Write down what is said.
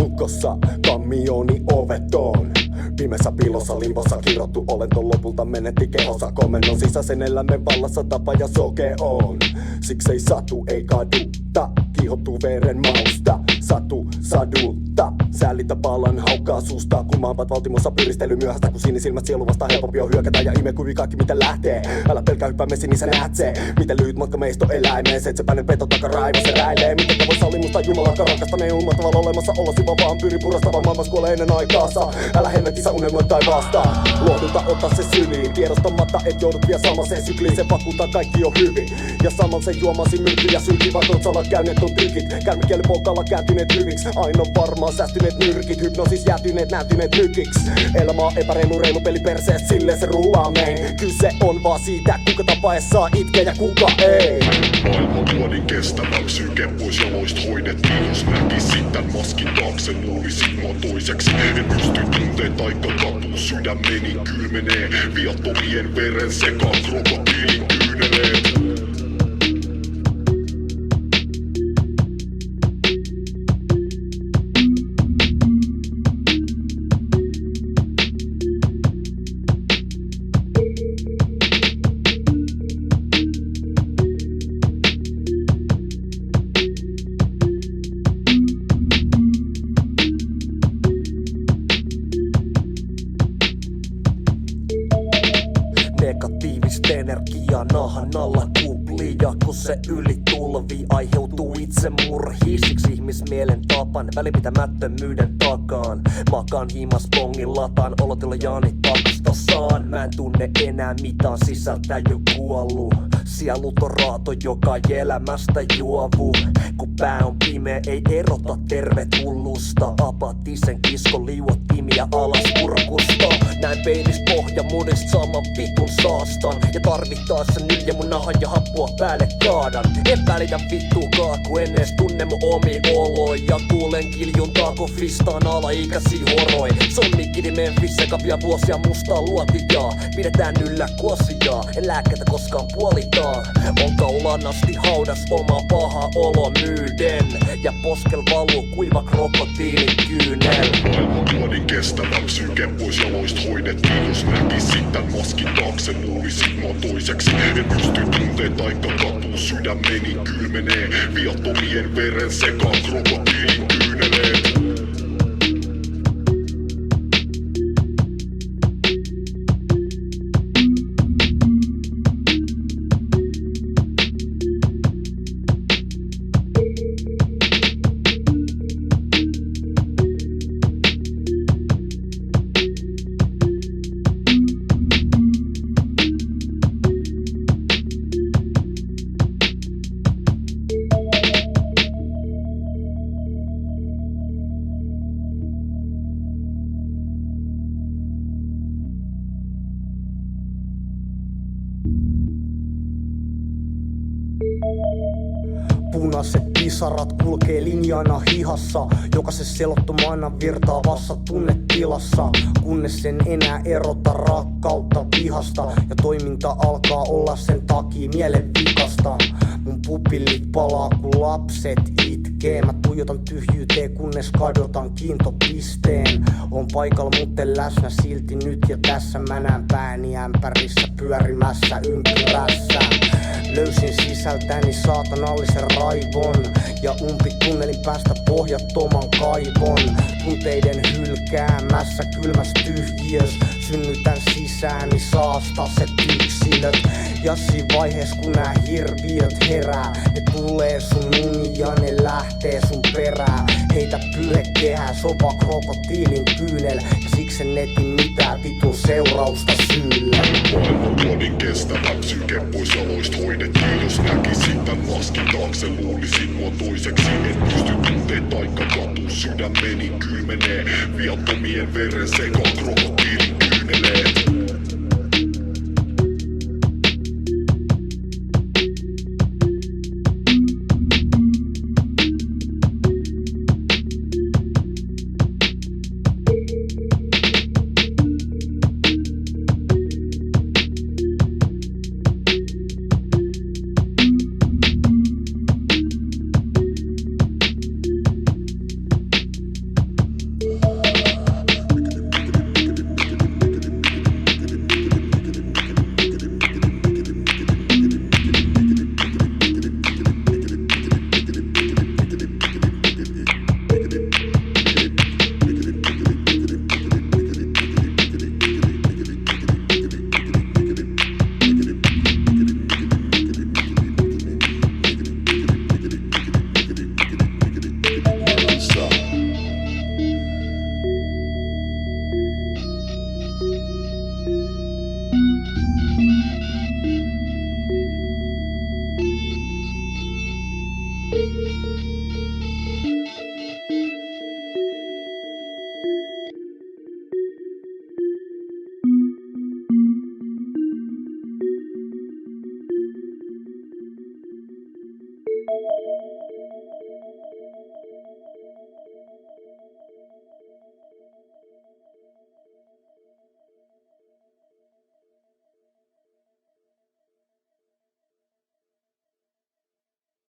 Lukossa kammioni oveton. Pimeässä piilossa limpossa kirottu olento lopulta menetti kehossa. Komennon sisäisen elämän vallassa tapa ja soke on. Siksi ei satu, ei kaduta. Kiihottuu veren mausta. Satu sadulta. Säälitä palan haukkaa suusta. Kumaavat valtimossa pyristely myöhästä. Kun sinisilmät sielu vasta helpompi on hyökätä. Ja imekuvi kaikki mitä lähtee. Älä pelkää hyppää messi, niin sä näet se. Miten lyhyt matka meistä on eläimeen. Seitsepäinen peto takaraivo se räilee. Mitenkä vois sallimusta Jumalan rakastaneen ilmatavalla olemassa olosi vaan pyri purastavan maailmassa kuolee ennen aikaansa. Älä helvetissä unelmoi taivaasta. Luohdulta ota se syliin. Tiedostamatta et joudut vielä samaseen sykliin. Se vakuuttaa kaikki on hyvin. Ja saman sen juomasi myrky ja sylkivät otsalat käyneet on tykit. Kärmikielen pokalla kääntyneet hyviksi. Aina varmaan säästyneet nyrkit. Hypnosis jäätyneet näytyneet nykiksi. Elämä on reilu peli persees, silleen se rullaa mein. Kyse on vaan siitä, kuka tapaes saa itkeä ja kuka ei. Maailman luodin kestävä psyyke pois jaloista hoidettiin. Jos näkisit tän maskin taakse, luulisin mua toiseksi. En pysty tunteen taikka katuu, sydämeni kylmenee. Viattomien veren sekaan krokotiilin kyyneleet. Negatiivista energiaa nahan alla kuplia. Kun se yli tulvi aiheutuu itsemurhi. Siksi ihmismielen tapan välinpitämättömyyden takaan. Makaan himas pongin lataan, olotilla jaani takasta saan. Mä en tunne enää mitään sisältä jo kuollu. Sielut on raato, joka ei elämästä juovu. Kun pää on pimeä, ei erota tervet hullusta. Apaattisen kiskon liuottimia alas kurkusta. Näin peilis pohja monista saman vitun saastan. Ja tarvittaessa nyt ja mun nahan ja happua päälle kaadan. En välitä vittuukaan, kun en edes tunne mun omi oloi. Ja kuulen kiljuntaa, kun fistaan alaikäsi horoi. Sonnikidi Memphis sekavia vuosia mustaa luotijaa. Pidetään yllä kuosiaa, en lääkkeitä koskaan puolitaan. On kaulaan asti haudas oma paha olo myyden. Ja poskel valuu kuiva krokotiilin kyynel. Maailman luodin kestävä psyyke pois jaloista hoidettiin. Jos näkisit tän maskin taakse, luulisit mua toiseksi. En pysty tunteen taikka katuu, sydämeni kylmenee. Viattomien veren sekaan krokotiilin kyyneleet. Punaiset pisarat kulkee linjana hihassa, jokaisessa selottomana virtaavassa tunnetilassa. Kunnes sen enää erota rakkautta vihasta, ja toiminta alkaa olla sen takia mielen vikasta. Mun pupillit palaa kun lapset itkee. Mä tuijotan tyhjyyteen kunnes kadotan kiintopisteen. On paikalla mutten läsnä silti nyt ja tässä. Mä näen pääni ämpärissä pyörimässä ympyrässä. Löysin sisältäni saatanallisen raivon ja umpitunnelin päästä pohjattoman kaivon. Tunteiden hylkäämässä kylmäs tyhjiös synnytän sisääni saastaset yksilöt. Ja siinä vaiheessa kun nää hirviöt herää, ne tulee sun uni ja ne lähtee sun perään. Heitä pyhekehää, sopa krokotiilin kyynel, ja siksi en eti mitään vitun seurausta syyllä. Maailmanluodin kestävä psyke pois jaloista hoidettiin. Jos näkisit tän maskin taakse, luulisin mua toiseksi. En pysty tunteet taikka katu, sydämeni kylmenee. Viattomien veren sekaan krokotiilin kyynelee.